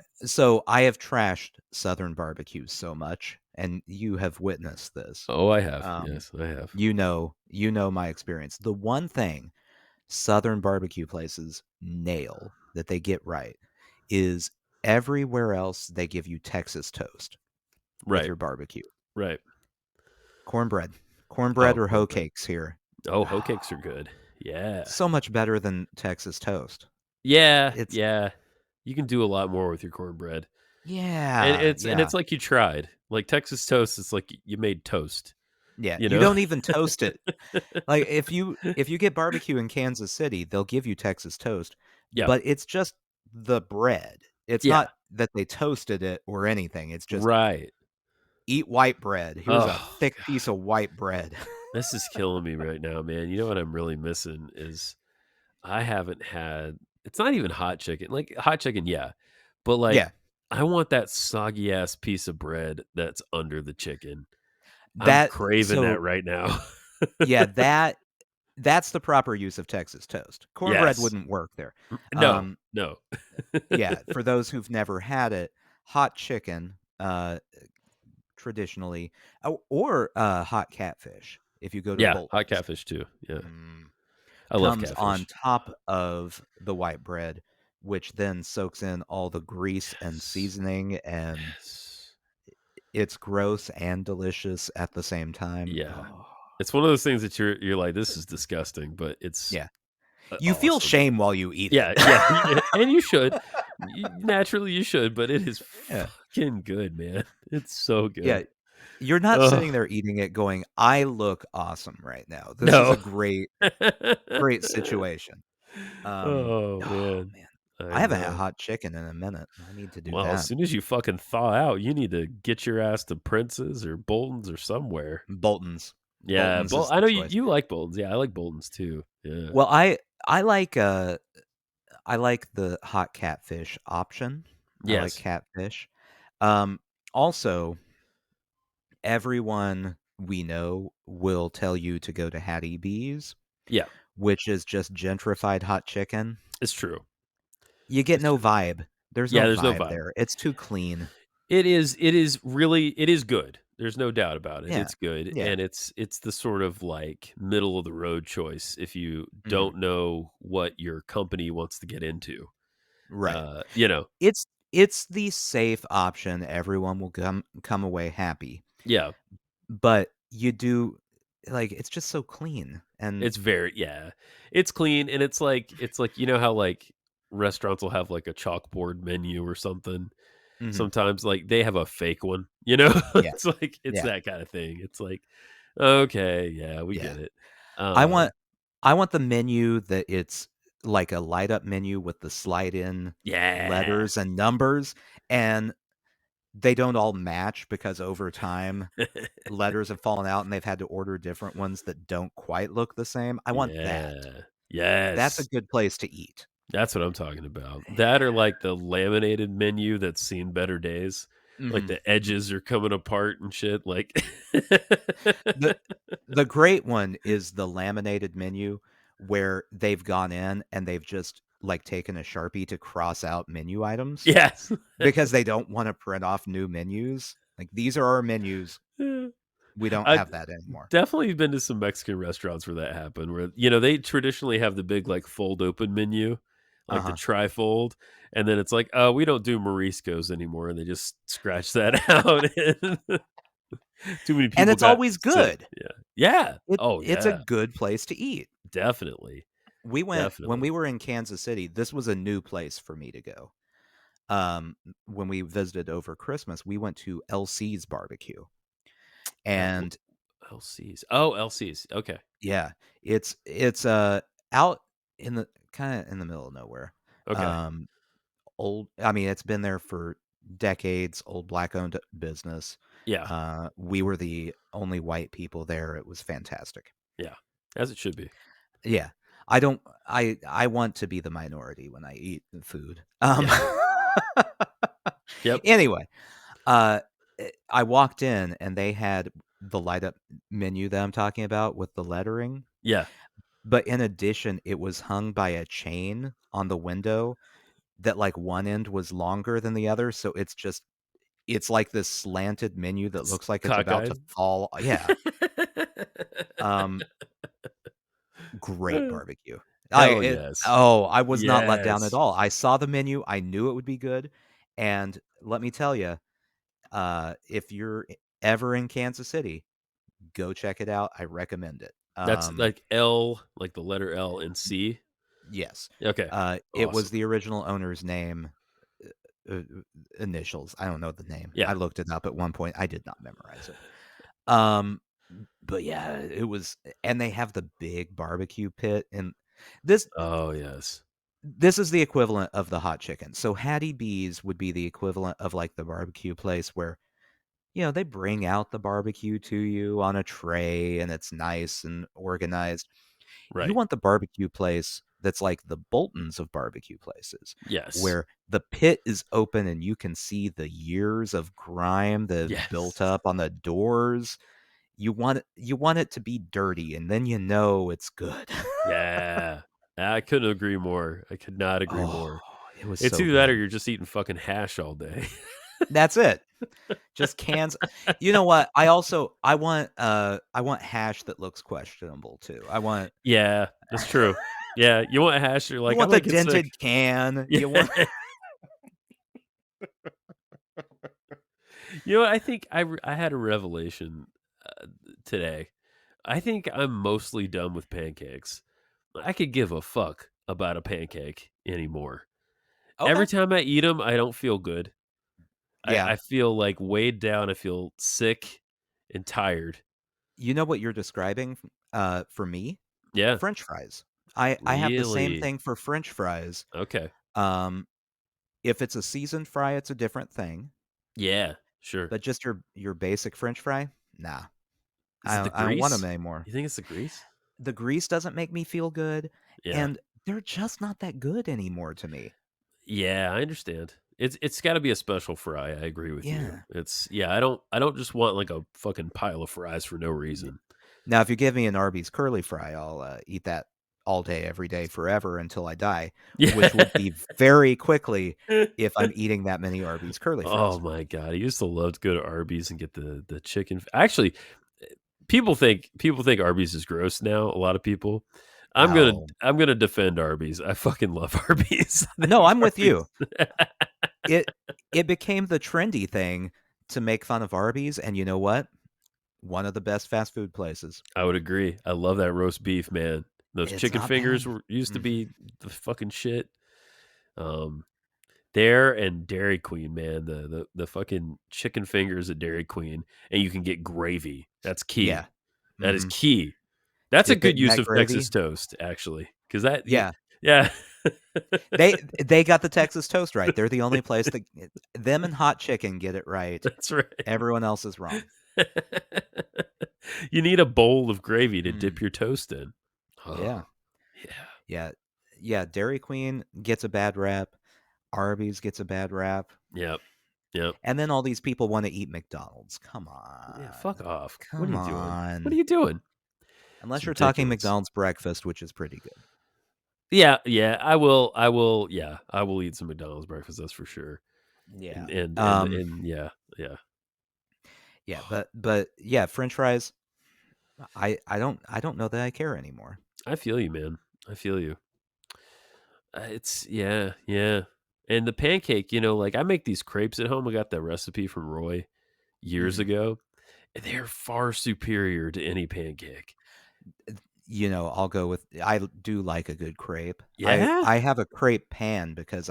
I have trashed Southern barbecues so much, and you have witnessed this. Oh, I have. Um, Yes, I have. you know my experience. The one thing Southern barbecue places nail that they get right is everywhere else they give you Texas toast with Right, your barbecue. right. Cornbread. Cornbread Oh, or hoe cornbread. cakes here. Oh, hoe cakes are good. Yeah. So much better than Texas toast. Yeah, It's yeah. You can do a lot more with your cornbread. And yeah, it's and yeah. it's like you tried. Like Texas toast, it's like you made toast, Yeah, you you know? don't even toast it. Like, if you get barbecue in Kansas City, they'll give you Texas toast, Yeah, but it's just the bread. It's yeah. not that they toasted it or anything, it's just, Right. "Eat white bread. Here's a Oh, thick piece god. of white bread." This is killing me right now, man. You know what I'm really missing is I haven't had it's not even hot chicken. Like hot chicken, yeah. But like Yeah. I want that soggy ass piece of bread that's under the chicken. I'm That craving so, that right now. yeah, that's the proper use of Texas toast. Cornbread Yes. wouldn't work there. No, Um, no. yeah, for those who've never had it, hot chicken, traditionally, or, hot catfish, if you go to Yeah, hot Bolton's. catfish too. Yeah. Mm. I love Comes on catfish. top of the white bread, which then soaks in all the grease and Yes. seasoning, and Yes. it's gross and delicious at the same time. Yeah. Oh, It's one of those things that you're like, "This is disgusting," but it's, yeah. You feel awesome. shame while you eat it. Yeah, yeah, yeah, and you should. Naturally, you should, but it is Yeah, fucking good, man. It's so yeah. good. You're not Oh sitting there eating it going, "I look awesome right now. This is a no. great situation." Oh, Oh, man. man. I I haven't had know. hot chicken in a minute. I need to do Well, as that. soon as you fucking thaw out, you need to get your ass to Prince's or Bolton's or somewhere. Bolton's. Yeah, Bolton's is I the know choice. you like Bolton's. Yeah, I like Bolton's too. Yeah. Well, I like, I like the hot catfish option. I like Yes. catfish. Um, Also, everyone we know will tell you to go to Hattie B's, Yeah, which is just gentrified hot chicken. it's true. You get It's no true. vibe. There's Yeah, no there's no vibe vibe. there. It's too clean. It is good. There's no doubt about it. Yeah. It's good, Yeah. and it's the sort of, like, middle of the road choice if you Mhm. don't know what your company wants to get into. Right. You know? It's the safe option. Everyone will come away happy. Yeah. But you do like, it's just so clean, and It's very yeah. It's clean, and it's like, you know how, like, restaurants will have, like, a chalkboard menu or something? mhm. Sometimes, like, they have a fake one, you know? Yeah. It's like it's Yeah. that kinda thing. It's like, "Okay, yeah, we Yeah. get it." I want I want the menu that it's like a light up menu with the slide in Yeah. letters and numbers, and they don't all match because over time, letters have fallen out and they've had to order different ones that don't quite look the same. I want that. Yeah. That's a Yes. good place to eat. That's what I'm talking about. That or, like, the laminated menu that's seen better days. Like, Mhm, the mhm. edges are coming apart and shit, like The the great one is the laminated menu where they've gone in and they've just, like, taken a Sharpie to cross out menu items Yes. because they don't wanna print off new menus. Like, "These are our menus. Yeah. We don't I have that anymore." definitely been to some Mexican restaurants where that happened, where, they traditionally have the big, like, fold open menu, like the Uh-huh. trifold, and then it's like, "Oh, we don't do Moriscos anymore," and they just scratch that out. Too many And people it's got always sick. good. Yeah. Yeah. It Oh, it's a yeah. good place to eat. Definitely. We went when Definitely. we were in Kansas City, this was a new place for me to go. when we visited over Christmas, we went to LC's barbecue. L And LCs. Oh, LCs. Okay. yeah, it's out in the kind of in the middle of nowhere. Okay. Um, I mean, it's been there for decades, old black-owned business. Yeah. We were the only white people there. It was fantastic. Yeah. As it should be. Yeah. I want to be the minority when I eat the food. Yeah. Yep. Anyway, uh, I walked in and they had the light up menu that I'm talking about with the lettering, Yeah. but in addition, it was hung by a chain on the window that, like, one end was longer than the other, so it's like this slanted menu that It's looks like it's about to cockeyed. fall. Yeah. Um, Great barbecue. Hell yes. I was not let down at Yes. all. I saw the menu, I knew it would be good, and let me tell you, if you're ever in Kansas City, go check it out. I recommend it. That's like L, like the letter L and C. Yes. Okay. It was Awesome. the original owner's name, uh, initials. I don't know the name. Yeah. I looked it up at one point. I did not memorize it. Um, but yeah, it was, and they have the big barbecue pit, and this Oh, yes. this is the equivalent of the hot chicken. So Hattie B's would be the equivalent of like the barbecue place where, they bring out the barbecue to you on a tray and it's nice and organized. You Right. want the barbecue place that's like the Boltons of barbecue places, Yes. where the pit is open and you can see the years of grime that have built Yes. up on the doors. You want it to be dirty, and then it's good. Yeah. I couldn't agree more. I could not agree Oh, more. it was It's so either that or good. you're just eating fucking hash all day. That's it. Just cans. You know what? I want hash that looks questionable too. Yeah, that's true. Yeah, you want hash, you're You like, "I want the might get sick." dented can. Yeah. You know what? I think I had a revelation, today. I think I'm mostly done with pancakes. I could give a fuck about a pancake anymore. Every Okay. time I eat them, I don't feel good. Yeah. I feel, like, weighed down, I feel sick and tired. You know what you're describing, for me? Yeah. French fries. I have the same Really? thing for French fries. Okay. Um, if it's a seasoned fry, it's a different thing, Yeah, sure. but just your basic French fry, nah, Is it the I don't want them grease? anymore. You think it's the grease? The grease doesn't make me feel good, Yeah. and they're just not that good anymore to me. Yeah, I understand. It's gotta be a special fry, I agree with you. Yeah. It's yeah, I don't just want, like, a fucking pile of fries for no N reason. Now, if you give me an Arby's curly fry, I'll, eat that all day, every day, forever until I die, which would Yeah. be very quickly if I'm eating that many Arby's curly Oh fries. my god, I used to love to go to Arby's and get the chicken actually, people think Arby's is gross now, a lot of people. I'm gonna Oh. I'm gonna defend Arby's. I fucking love Arby's. I No, think I'm with you. Arby's It it became the trendy thing to make fun of Arby's, and you know what? One of the best fast food places. I would agree. I love that roast beef, man. Those It's chicken not fingers bad. used to Mm. be the fucking shit. Um, there and Dairy Queen, man, the fucking chicken fingers at Dairy Queen, and you can get gravy. That's key. Yeah. That is Mhm. key. That's a Dip it good in use that of gravy. Texas toast, actually, because that Yeah. yeah. They got the Texas toast right. They're the only place that them and hot chicken get it right. That's right. Everyone else is wrong. You need a bowl of gravy to dip Mm. your toast in. Oh, Yeah. yeah. Yeah. Yeah, Dairy Queen gets a bad rap. Arby's gets a bad rap. Yep. Yep. And then all these people wanna eat McDonald's. Come Yeah, fuck on. off. What are Come you doing? What are on. you doing? Unless It's you're talking ridiculous. McDonald's breakfast, which is pretty good. Yeah, yeah, I will, yeah, I will eat some McDonald's breakfast, that's for sure. Yeah. And yeah, yeah. Yeah, but yeah, French fries, I don't know that I care anymore. I feel you, man. I feel you. It's yeah, yeah. And the pancake, like I make these crepes at home. I got that recipe from Roy years Mhm. ago. And they're far superior to any pancake. I'll go with I do like a good crepe. I Yeah? I have a crepe pan because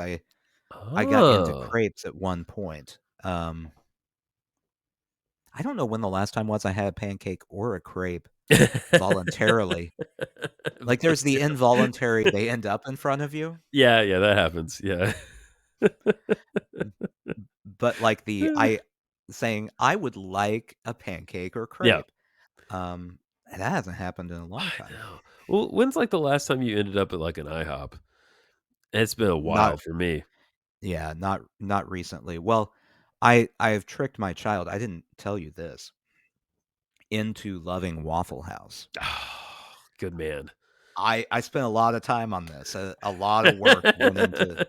I got into Oh. crepes at one point. I don't know when the last time was I had a pancake or a crepe voluntarily. Like, there's the involuntary, they end up in front of you, Yeah, yeah, that happens. Yeah. but, like, I saying, "I would like a pancake or Yeah. crepe." That hasn't happened in a long I time. know. Well, when's like the last time you ended up at like an IHOP? It's been a Not while for me. Yeah, not recently. Well, I have tricked my child, I didn't tell you this, into loving Waffle House. Oh, good man. I spent a lot of time on this. A lot of work went into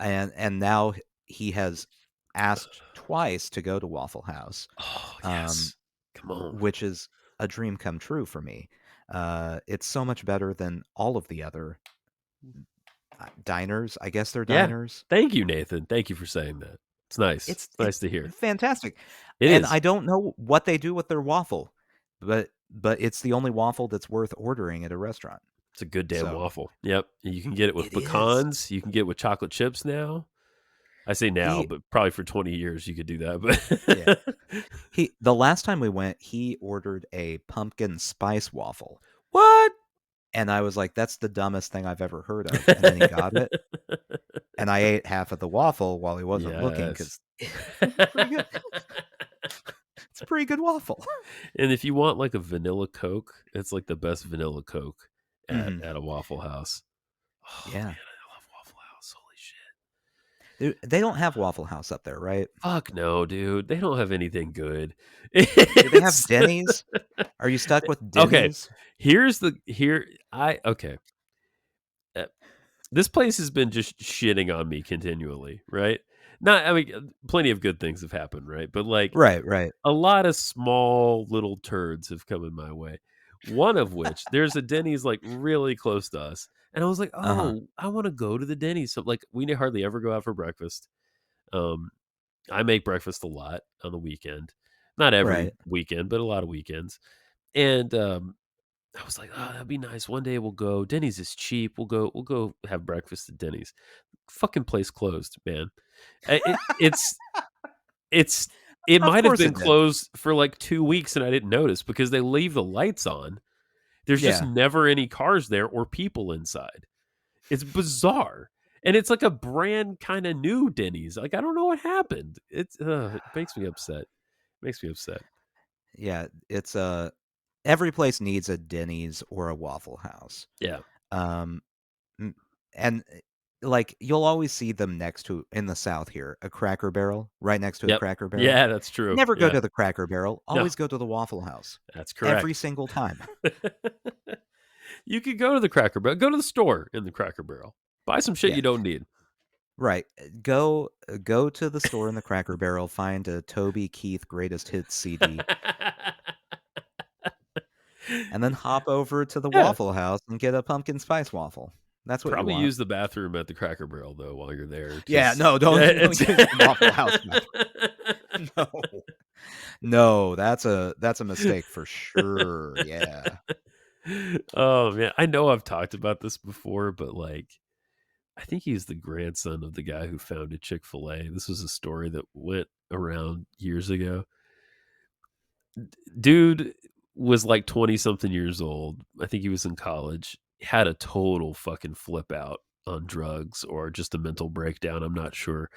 and now he has asked twice to go to Waffle House, Oh, um, yes. Come on. which is a dream come true for me. It's so much better than all of the other diners. I guess they're Yeah. diners. Thank you, Nathan. Thank you for saying that. It's nice. It's It's nice to hear. fantastic, It and is. I don't know what they do with their waffle, but it's the only waffle that's worth ordering at a restaurant. It's a good damn So waffle. Yep. And you can get it with it is. pecans. You can get it with chocolate chips now. I say now, He but probably for 20 years you could do that. Yeah. But The last time we went, he ordered a pumpkin spice waffle, what? and I was like, "That's the dumbest thing I've ever heard of," and then he got it, and I ate half of the waffle while he wasn't looking Yes. because pretty good. It's a pretty good waffle. And if you want like a vanilla Coke, it's like the best vanilla Coke at, Mhm. at a Waffle House. Oh man, Yeah. I love Waffle House. Holy shit. They don't have Waffle House up there, right? Fuck no, dude. They don't have anything good. Do they have It's Denny's? Are you stuck with okay. Denny's? Okay. Uh, this place has been just shitting on me continually, right? Not, I mean, plenty of good things have happened, right? But like Right, right. a lot of small little turds have come in my way. One of which, there's a Denny's like really close to us. And I was like, Uh-huh. oh, I want to go to the Denny's. So like we hardly ever go out for breakfast. Um, I make breakfast a lot on the weekend. Not every Right. weekend, but a lot of weekends. And I was like, oh, that'd be nice. One day we'll go. Denny's is cheap. We'll go have breakfast at Denny's. Fucking place closed, man. It's it's it Of might have course been it did. closed for, like, 2 weeks, and I didn't notice because they leave the lights on. There's just Yeah. never any cars there or people inside. It's bizarre, and it's like a brand kinda new Denny's. Like, I don't know what happened. It makes me upset. Makes me upset. Yeah, it's every place needs a Denny's or a Waffle House. Yeah. Um, m and, like, you'll always see them next to in the South here, a Cracker Barrel, right next to a Yep. Cracker Barrel. Yeah, that's true. Never go Yeah. to the Cracker Barrel, No, always go to the Waffle House. that's Every correct. single time. You could go to the Cracker Barrel. Go to the store in the Cracker Barrel. Buy some shit Yeah, you don't need. right. Go to the store in the Cracker Barrel, find a Toby Keith Greatest Hits CD, and then hop over to the Yeah. Waffle House and get a pumpkin spice waffle. That's what you Probably want. use the bathroom at the Cracker Barrel though while you're there, Yeah, because no, yeah, don't it's use the Waffle House bathroom. No. No, that's a mistake for sure, yeah. Oh man, I know I've talked about this before, but like I think he's the grandson of the guy who founded Chick-fil-A. This was a story that went around years ago. Dude was like 20 something years old. I think he was in college. Had a total fucking flip out on drugs or just a mental breakdown. I'm not sure.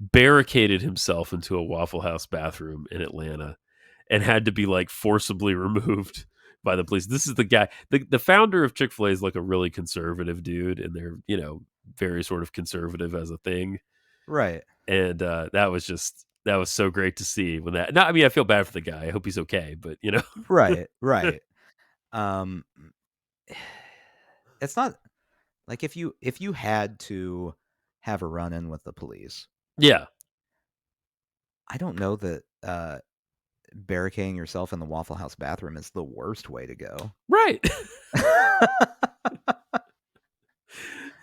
Barricaded himself into a Waffle House bathroom in Atlanta and had to be like forcibly removed by the police. This is the guy, the founder of Chick fil A is like a really conservative dude, and they're, very sort of conservative as a thing. Right. And that was so great to see when that, no, I mean, I feel bad for the guy. I hope he's okay, but Right, right. Um, it's not like if you had to have a run-in with the police, yeah, I don't know that, barricading yourself in the Waffle House bathroom is the worst way to go. right.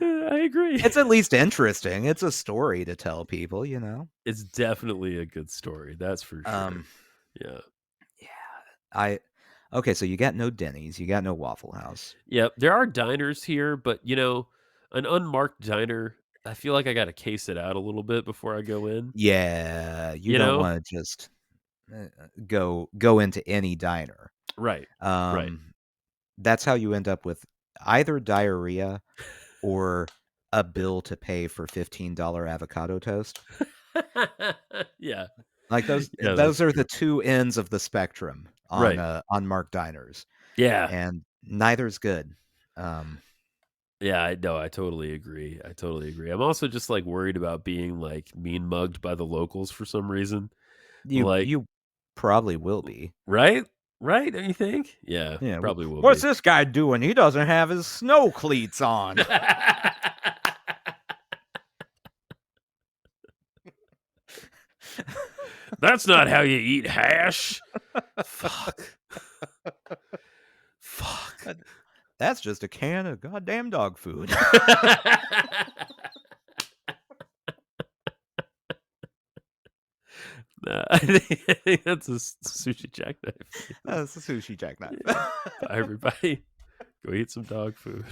I agree. It's at least interesting. It's a story to tell people, you know? It's definitely a good story. That's for sure. Um, Yeah. yeah, I okay, so you got no Denny's, you got no Waffle House. Yeah, there are diners here, but an unmarked diner I feel like I got to case it out a little bit before I go in. Yeah, you You don't know? want to just go into any diner. Right. Right. That's how you end up with either diarrhea or a bill to pay for $15 avocado toast. Yeah. Like Yeah, those that's are true. the two ends of the spectrum Right. on Mark diners, Yeah. and neither's good. Um, Yeah, I know. I totally agree. I totally agree. I'm also just like worried about being like mean mugged by the locals for some reason. Like, you probably will be. right? Right? Don't you think? Yeah, Yeah, probably will what's be. this guy doing? He doesn't have his snow cleats on. That's not how you eat hash. Fuck. Fuck. That's just a can of goddamn dog food. Nah, I think that's a sushi jackknife. That's a sushi jackknife. Yeah. Bye, everybody. Go eat some dog food.